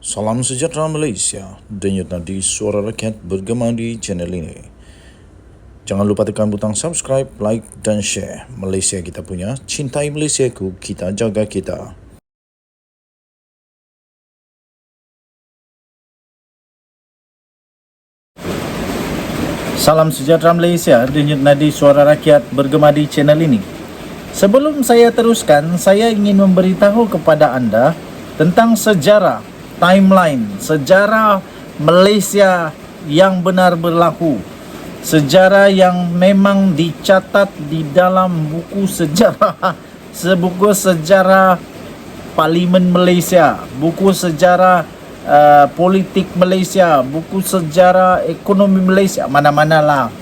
Salam sejahtera Malaysia, denyut nadi suara rakyat bergema di channel ini. Jangan lupa tekan butang subscribe, like dan share. Malaysia kita punya, cintai Malaysiaku, kita jaga kita. Salam sejahtera Malaysia, denyut nadi suara rakyat bergema di channel ini. Sebelum saya teruskan, saya ingin memberitahu kepada anda tentang sejarah, timeline, sejarah Malaysia yang benar berlaku. Sejarah yang memang dicatat di dalam buku sejarah, sebuku sejarah Parlimen Malaysia, buku sejarah politik Malaysia, buku sejarah ekonomi Malaysia, mana-mana lah.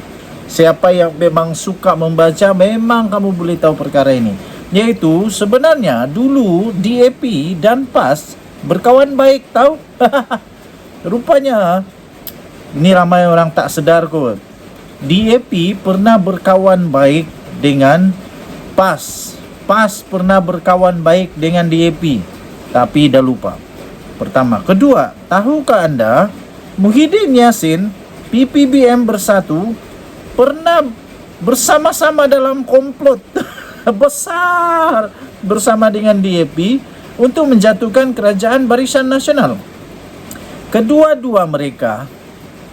Siapa yang memang suka membaca, memang kamu boleh tahu perkara ini. Yaitu sebenarnya dulu DAP dan PAS berkawan baik, tahu? Rupanya ini ramai orang tak sedar kot. DAP pernah berkawan baik dengan PAS. PAS pernah berkawan baik dengan DAP, tapi dah lupa. Pertama. Kedua, tahukah anda Muhyiddin Yassin, PPBM Bersatu pernah bersama-sama dalam komplot besar bersama dengan DAP untuk menjatuhkan kerajaan Barisan Nasional. Kedua-dua mereka,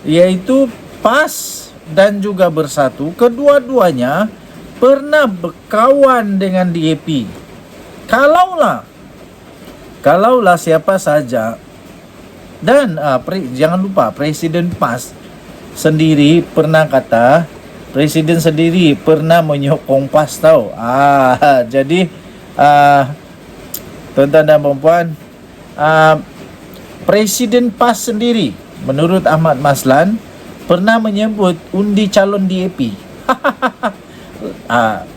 yaitu PAS dan juga Bersatu, kedua-duanya pernah berkawan dengan DAP. Kalaulah siapa saja, dan jangan lupa Presiden PAS sendiri pernah kata, Presiden sendiri pernah menyokong PAS, tahu. Jadi tuan-tuan dan puan-puan, Presiden PAS sendiri menurut Ahmad Maslan pernah menyebut undi calon DAP.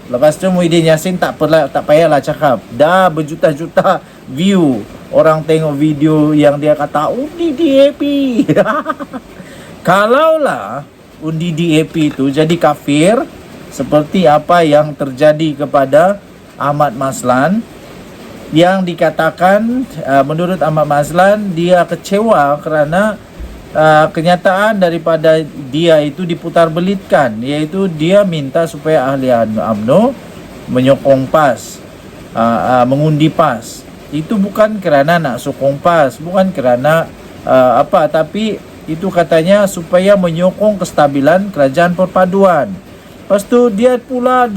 Lepas tu Muhyiddin Yassin tak payahlah cakap. Dah berjuta-juta view, orang tengok video yang dia kata undi DAP. Kalaulah undi DAP itu jadi kafir, seperti apa yang terjadi kepada Ahmad Maslan, yang dikatakan menurut Ahmad Maslan dia kecewa kerana kenyataan daripada dia itu diputar belitkan, iaitu dia minta supaya ahli UMNO menyokong PAS, mengundi PAS. Itu bukan kerana nak sokong PAS, bukan kerana tapi itu katanya supaya menyokong kestabilan kerajaan perpaduan. Lepas tu dia pula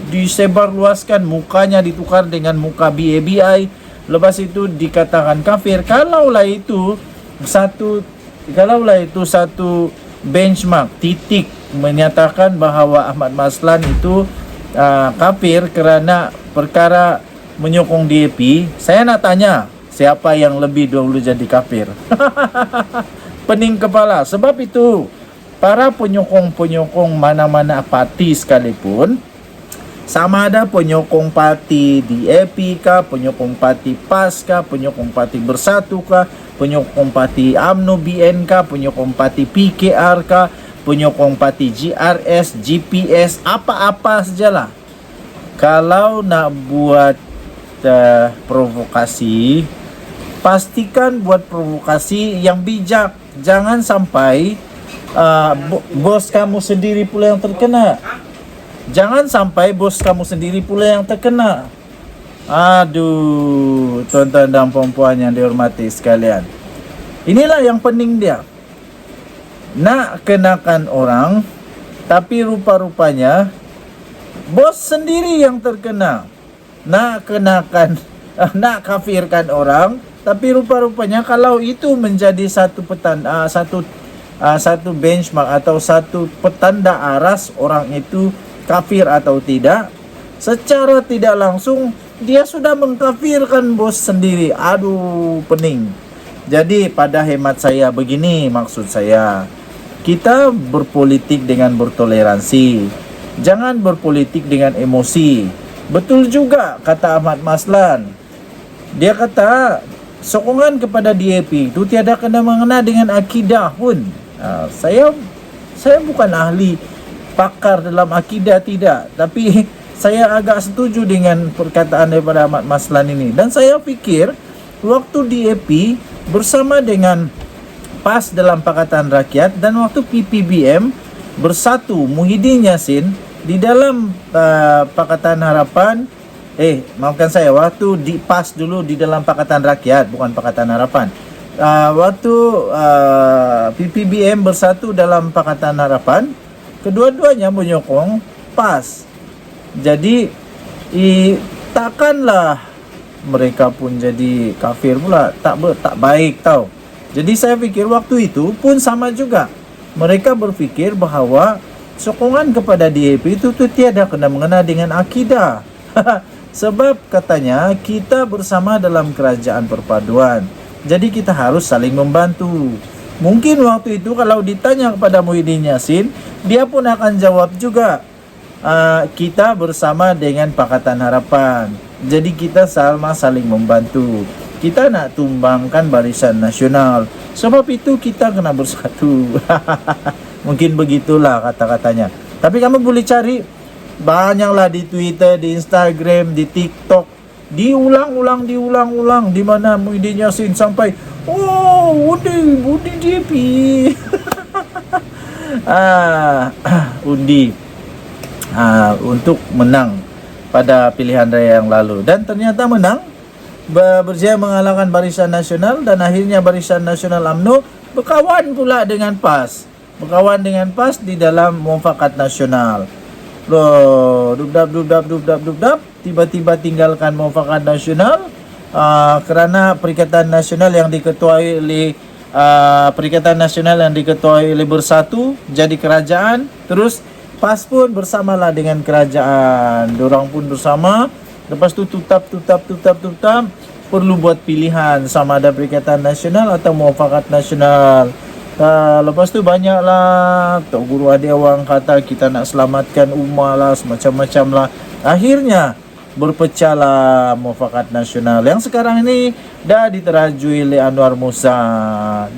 disebarluaskan, mukanya ditukar dengan muka BABI. Lepas itu dikatakan kafir. Kalaulah itu satu benchmark, titik menyatakan bahawa Ahmad Maslan itu kafir kerana perkara menyokong DAP, saya nak tanya, siapa yang lebih dahulu jadi kafir? Pening kepala. Sebab itu para penyokong-penyokong mana-mana parti sekalipun, sama ada penyokong parti DAP kah, penyokong parti PAS kah, penyokong parti Bersatu kah, penyokong parti UMNO BN kah, penyokong parti PKR kah, penyokong parti GRS, GPS, apa-apa sajalah, kalau nak buat provokasi, pastikan buat provokasi yang bijak. Jangan sampai bos kamu sendiri pula yang terkena. Jangan sampai bos kamu sendiri pula yang terkena. Aduh, tuan-tuan dan puan-puan yang dihormati sekalian, inilah yang pening dia. Nak kenakan orang, tapi rupa-rupanya bos sendiri yang terkena. Nak kafirkan orang, tapi rupa-rupanya kalau itu menjadi satu benchmark atau satu petanda aras orang itu kafir atau tidak, secara tidak langsung dia sudah mengkafirkan bos sendiri. Aduh, pening. Jadi pada hemat saya begini, maksud saya, kita berpolitik dengan bertoleransi, jangan berpolitik dengan emosi. Betul juga kata Ahmad Maslan, dia kata sokongan kepada DAP itu tiada kena mengena dengan akidah pun. Saya bukan ahli pakar dalam akidah, tidak, tapi saya agak setuju dengan perkataan daripada Ahmad Maslan ini. Dan saya fikir waktu DAP bersama dengan PAS dalam Pakatan Rakyat dan waktu PPBM bersatu Muhyiddin Yassin di dalam Pakatan Harapan. Maafkan saya, waktu di PAS dulu di dalam Pakatan Rakyat, bukan Pakatan Harapan. Waktu PPBM bersatu dalam Pakatan Harapan, kedua-duanya menyokong PAS. Jadi takkanlah mereka pun jadi kafir pula, tak baik tau. Jadi saya pikir waktu itu pun sama juga. Mereka berfikir bahawa sokongan kepada DAP itu tuh tiada kena-mengena dengan akidah. Sebab katanya kita bersama dalam kerajaan perpaduan. Jadi kita harus saling membantu. Mungkin waktu itu kalau ditanya kepada Muhyiddin Yassin, dia pun akan jawab juga, kita bersama dengan Pakatan Harapan. Jadi kita sama saling membantu. Kita nak tumbangkan Barisan Nasional. Sebab itu kita kena bersatu. Mungkin begitulah kata-katanya. Tapi kamu boleh cari banyaklah di Twitter, di Instagram, di TikTok. Diulang-ulang di mana Muhyiddin Yassin sampai undi DAP. Undi untuk menang pada pilihan raya yang lalu, dan ternyata menang, berjaya mengalahkan Barisan Nasional, dan akhirnya Barisan Nasional UMNO berkawan pula dengan PAS, di dalam Mufakat Nasional. Loh, dubdab, tiba-tiba tinggalkan Mufakat Nasional kerana Perikatan Nasional yang diketuai oleh Bersatu jadi kerajaan. Terus PAS pun bersamalah dengan kerajaan, dorang pun bersama. Lepas tu tutap perlu buat pilihan sama ada Perikatan Nasional atau Mufakat Nasional. Lepas tu banyaklah Tok Guru Adik Awang kata kita nak selamatkan ummah lah, semacam-macam lah. Akhirnya berpecahlah Mufakat Nasional yang sekarang ini dah diterajui oleh Anwar Musa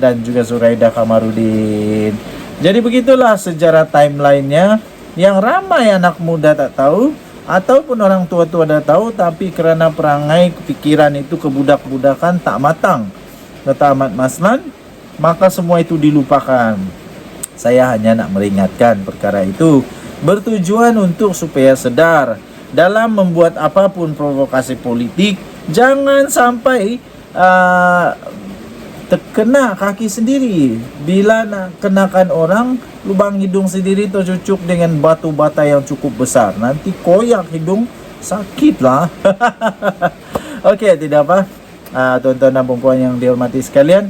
dan juga Zuraida Kamarudin. Jadi begitulah sejarah timelinenya yang ramai anak muda tak tahu, ataupun orang tua-tua dah tahu, tapi kerana perangai pikiran itu kebudak-budakan tak matang, kata Ahmad Maslan, maka semua itu dilupakan. Saya hanya nak meringatkan perkara itu bertujuan untuk supaya sedar dalam membuat apapun provokasi politik, jangan sampai terkena kaki sendiri. Bila nak kenakan orang, lubang hidung sendiri tercucuk dengan batu bata yang cukup besar. Nanti koyak hidung, sakit lah. Okey, tidak apa. Tuan-tuan dan puan yang dihormati sekalian,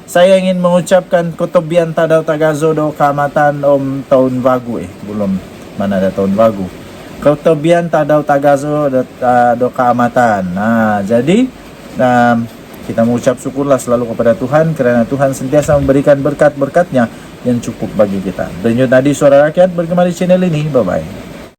saya ingin mengucapkan Kotobian Tadau Tagazo do Kamatan Om Tahun Bagu. Belum, mana ada Tahun Bagu. Kotobian Tadau Tagazo do Kamatan. Jadi kita mengucap syukurlah selalu kepada Tuhan kerana Tuhan sentiasa memberikan berkat-berkatnya yang cukup bagi kita. Denyut nadi suara rakyat bergema di channel ini. Bye-bye.